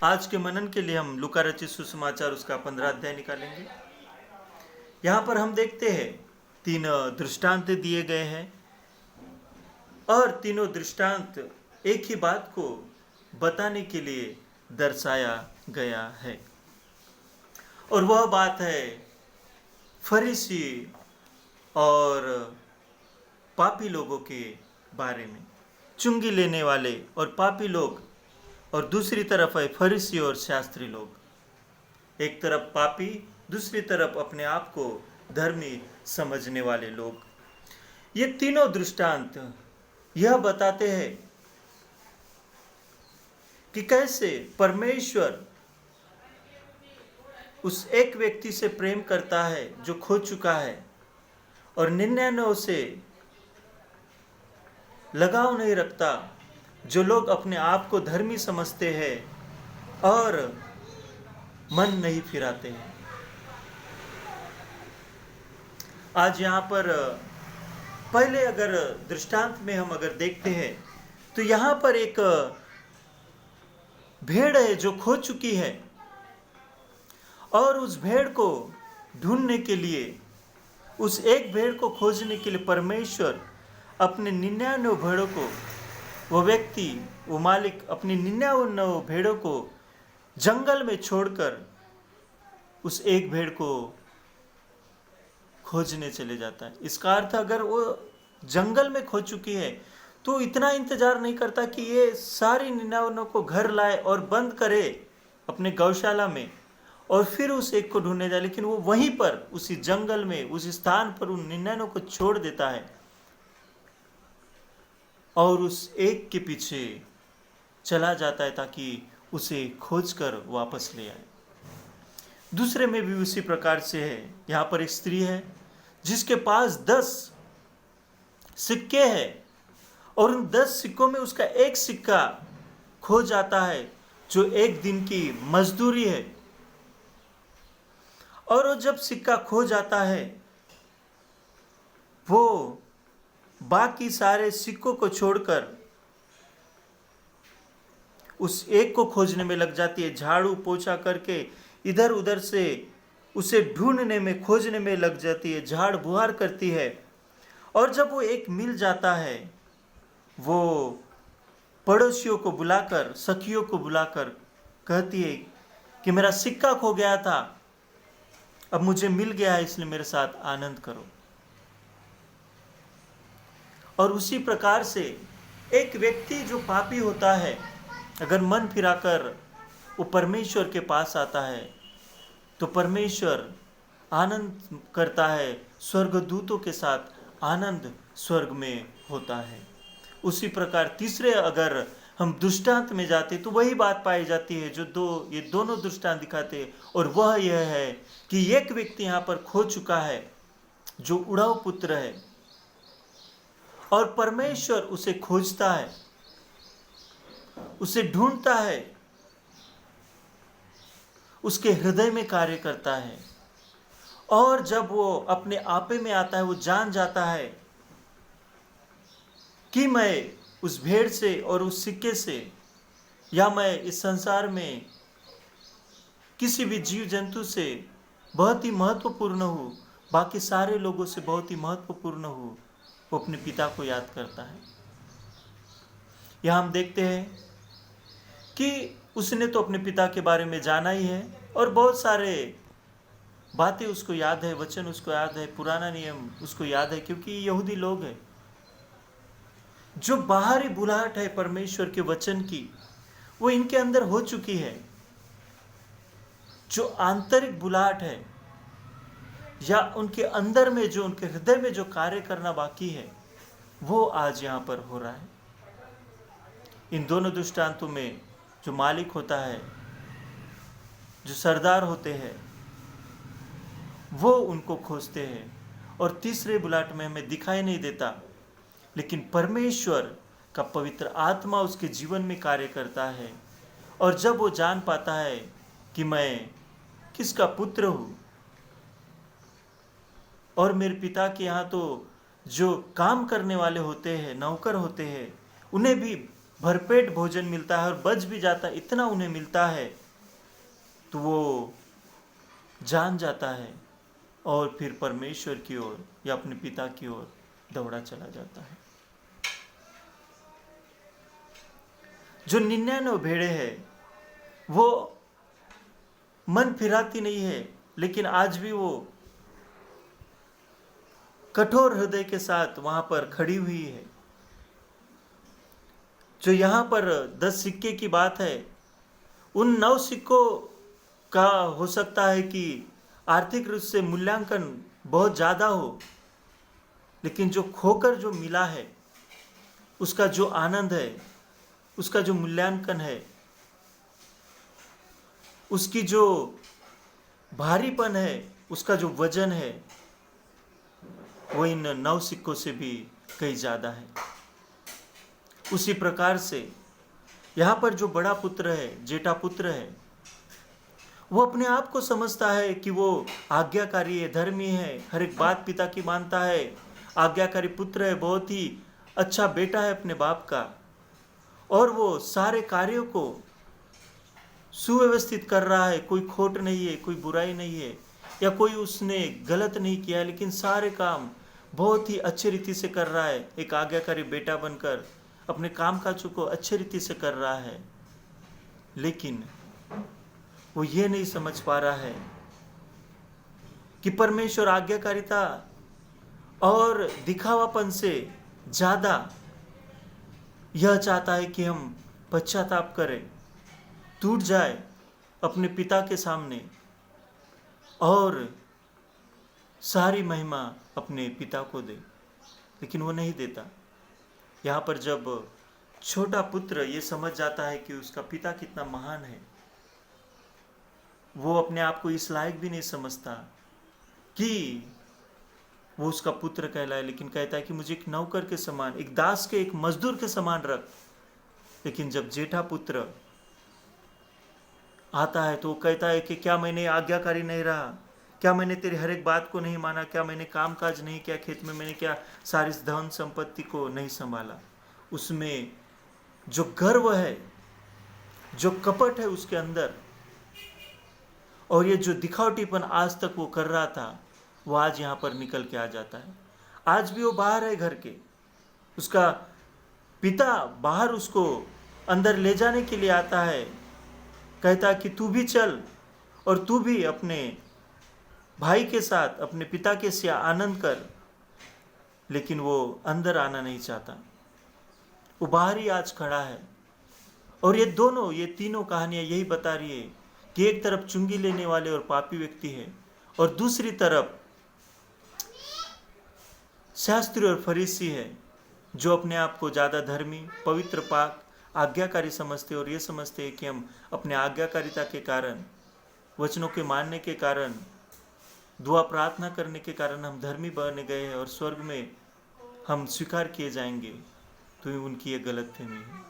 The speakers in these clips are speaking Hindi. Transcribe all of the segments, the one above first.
आज के मनन के लिए हम लूका रचित सुसमाचार उसका 15 अध्याय निकालेंगे। यहाँ पर हम देखते हैं 3 दृष्टांत दिए गए हैं और तीनों दृष्टांत एक ही बात को बताने के लिए दर्शाया गया है, और वह बात है फरीसी और पापी लोगों के बारे में। चुंगी लेने वाले और पापी लोग, और दूसरी तरफ है फरीसी और शास्त्री लोग। एक तरफ पापी, दूसरी तरफ अपने आप को धर्मी समझने वाले लोग। ये तीनों दृष्टांत यह बताते हैं कि कैसे परमेश्वर उस एक व्यक्ति से प्रेम करता है जो खो चुका है, और 99 से लगाव नहीं रखता, जो लोग अपने आप को धर्मी समझते हैं और मन नहीं फिराते हैं। आज यहाँ पर पहले अगर दृष्टांत में हम अगर देखते हैं तो यहाँ पर एक भेड़ है जो खो चुकी है, और उस भेड़ को ढूंढने के लिए, उस एक भेड़ को खोजने के लिए परमेश्वर अपने 99 भेड़ों को, वो व्यक्ति, वो मालिक अपनी 99 भेड़ों को जंगल में छोड़कर उस एक भेड़ को खोजने चले जाता है। इसका अर्थ अगर वो जंगल में खो चुकी है तो इतना इंतजार नहीं करता कि ये सारी 99 को घर लाए और बंद करे अपने गौशाला में और फिर उस एक को ढूंढने जाए, लेकिन वो वहीं पर उसी जंगल में उस स्थान पर उन 99 को छोड़ देता है और उस एक के पीछे चला जाता है ताकि उसे खोजकर वापस ले आए। दूसरे में भी उसी प्रकार से है। यहाँ पर एक स्त्री है जिसके पास 10 सिक्के हैं, और उन 10 सिक्कों में उसका एक सिक्का खो जाता है जो एक दिन की मजदूरी है। और वो जब सिक्का खो जाता है, वो बाकी सारे सिक्कों को छोड़कर उस एक को खोजने में लग जाती है। झाड़ू पोछा करके इधर उधर से उसे ढूंढने में, खोजने में लग जाती है, झाड़ बुहार करती है। और जब वो एक मिल जाता है, वो पड़ोसियों को बुलाकर, सखियों को बुलाकर कहती है कि मेरा सिक्का खो गया था, अब मुझे मिल गया है, इसलिए मेरे साथ आनंद करो। और उसी प्रकार से एक व्यक्ति जो पापी होता है, अगर मन फिराकर वो परमेश्वर के पास आता है तो परमेश्वर आनंद करता है, स्वर्गदूतों के साथ आनंद स्वर्ग में होता है। उसी प्रकार तीसरे अगर हम दृष्टांत में जाते तो वही बात पाई जाती है जो ये दोनों दृष्टांत दिखाते हैं, और वह यह है कि एक व्यक्ति यहाँ पर खो चुका है जो उड़ाऊ पुत्र है, और परमेश्वर उसे खोजता है, उसे ढूंढता है, उसके हृदय में कार्य करता है। और जब वो अपने आपे में आता है, वो जान जाता है कि मैं उस भेड़ से और उस सिक्के से, या मैं इस संसार में किसी भी जीव जंतु से बहुत ही महत्वपूर्ण हूँ, बाकी सारे लोगों से बहुत ही महत्वपूर्ण हूँ, वो अपने पिता को याद करता है। यहाँ हम देखते हैं कि उसने तो अपने पिता के बारे में जाना ही है, और बहुत सारे बातें उसको याद है, वचन उसको याद है, पुराना नियम उसको याद है, क्योंकि यहूदी लोग हैं। जो बाहरी बुलाहट है परमेश्वर के वचन की, वो इनके अंदर हो चुकी है। जो आंतरिक बुलाहट है, या उनके अंदर में जो, उनके हृदय में जो कार्य करना बाकी है, वो आज यहाँ पर हो रहा है। इन दोनों दृष्टांतों में जो मालिक होता है, जो सरदार होते हैं, वो उनको खोजते हैं, और तीसरे बुलाहट में हमें दिखाई नहीं देता, लेकिन परमेश्वर का पवित्र आत्मा उसके जीवन में कार्य करता है। और जब वो जान पाता है कि मैं किसका पुत्र हूँ, और मेरे पिता के यहाँ तो जो काम करने वाले होते हैं, नौकर होते हैं, उन्हें भी भरपेट भोजन मिलता है और बच भी जाता है, इतना उन्हें मिलता है, तो वो जान जाता है और फिर परमेश्वर की ओर या अपने पिता की ओर दौड़ा चला जाता है। जो 99 भेड़े हैं वो मन फिराती नहीं है, लेकिन आज भी वो कठोर हृदय के साथ वहां पर खड़ी हुई है। जो यहाँ पर 10 सिक्के की बात है, उन 9 सिक्कों का हो सकता है कि आर्थिक रूप से मूल्यांकन बहुत ज़्यादा हो, लेकिन जो खोकर जो मिला है उसका जो आनंद है, उसका जो मूल्यांकन है, उसकी जो भारीपन है, उसका जो वजन है, वो इन 9 सिक्कों से भी कहीं ज़्यादा है। उसी प्रकार से यहाँ पर जो बड़ा पुत्र है, जेठा पुत्र है, वो अपने आप को समझता है कि वो आज्ञाकारी है, धर्मी है, हर एक बात पिता की मानता है, आज्ञाकारी पुत्र है, बहुत ही अच्छा बेटा है अपने बाप का, और वो सारे कार्यों को सुव्यवस्थित कर रहा है। कोई खोट नहीं है, कोई बुराई नहीं है, या कोई उसने गलत नहीं किया, लेकिन सारे काम बहुत ही अच्छे रीति से कर रहा है। एक आज्ञाकारी बेटा बनकर अपने काम काजों को अच्छे रीति से कर रहा है, लेकिन वो ये नहीं समझ पा रहा है कि परमेश्वर आज्ञाकारिता और दिखावापन से ज़्यादा यह चाहता है कि हम पश्चाताप करें, टूट जाए अपने पिता के सामने और सारी महिमा अपने पिता को दे, लेकिन वो नहीं देता। यहाँ पर जब छोटा पुत्र ये समझ जाता है कि उसका पिता कितना महान है, वो अपने आप को इस लायक भी नहीं समझता कि वो उसका पुत्र कहलाए, लेकिन कहता है कि मुझे एक नौकर के समान, एक दास के, एक मजदूर के समान रख। लेकिन जब जेठा पुत्र आता है तो वो कहता है कि क्या मैंने आज्ञाकारी नहीं रहा, क्या मैंने तेरी हर एक बात को नहीं माना, क्या मैंने काम काज नहीं किया, खेत में मैंने क्या सारी धन संपत्ति को नहीं संभाला। उसमें जो गर्व है, जो कपट है उसके अंदर, और ये जो दिखावटीपन आज तक वो कर रहा था, वो आज यहाँ पर निकल के आ जाता है। आज भी वो बाहर है घर के, उसका पिता बाहर उसको अंदर ले जाने के लिए आता है, कहता कि तू भी चल और तू भी अपने भाई के साथ अपने पिता के से आनंद कर, लेकिन वो अंदर आना नहीं चाहता, वो बाहर ही आज खड़ा है। और ये तीनों कहानियां यही बता रही है कि एक तरफ चुंगी लेने वाले और पापी व्यक्ति है, और दूसरी तरफ शास्त्री और फरीसी है जो अपने आप को ज़्यादा धर्मी, पवित्र, पाक, आज्ञाकारी समझते, और ये समझते हैं कि हम अपने आज्ञाकारिता के कारण, वचनों के मानने के कारण, दुआ प्रार्थना करने के कारण हम धर्मी बन गए हैं और स्वर्ग में हम स्वीकार किए जाएंगे। तो उनकी ये गलतफहमी है।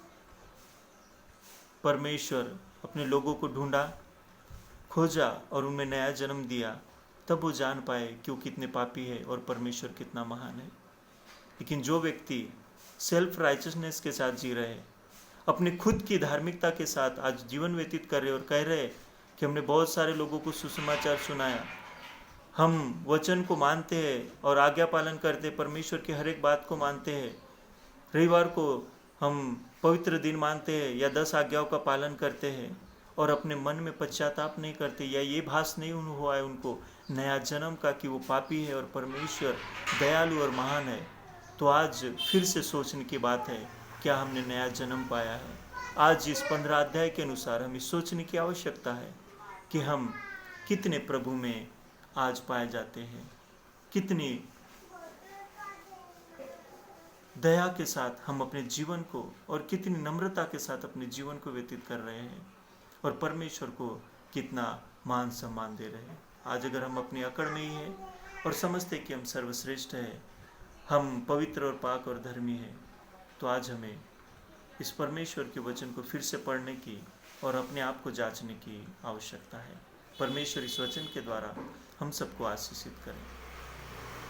परमेश्वर अपने लोगों को ढूंढा, खोजा और उनमें नया जन्म दिया, तब वो जान पाए कि वो कितने पापी है और परमेश्वर कितना महान है। लेकिन जो व्यक्ति सेल्फ राइचसनेस के साथ जी रहे, अपनी खुद की धार्मिकता के साथ आज जीवन व्यतीत कर रहे और कह रहे कि हमने बहुत सारे लोगों को सुसमाचार सुनाया, हम वचन को मानते हैं और आज्ञा पालन करते, परमेश्वर की हर एक बात को मानते हैं, रविवार को हम पवित्र दिन मानते हैं या 10 आज्ञाओं का पालन करते हैं, और अपने मन में पश्चाताप नहीं करते, या ये भास नहीं हुआ है उनको नया जन्म का कि वो पापी है और परमेश्वर दयालु और महान है, तो आज फिर से सोचने की बात है, क्या हमने नया जन्म पाया है? आज इस 15 अध्याय के अनुसार हमें सोचने की आवश्यकता है कि हम कितने प्रभु में आज पाए जाते हैं, कितनी दया के साथ हम अपने जीवन को और कितनी नम्रता के साथ अपने जीवन को व्यतीत कर रहे हैं, और परमेश्वर को कितना मान सम्मान दे रहे हैं। आज अगर हम अपनी अकड़ में ही हैं और समझते कि हम सर्वश्रेष्ठ हैं, हम पवित्र और पाक और धर्मी हैं, तो आज हमें इस परमेश्वर के वचन को फिर से पढ़ने की और अपने आप को जांचने की आवश्यकता है। परमेश्वर इस वचन के द्वारा हम सबको आशीषित करें।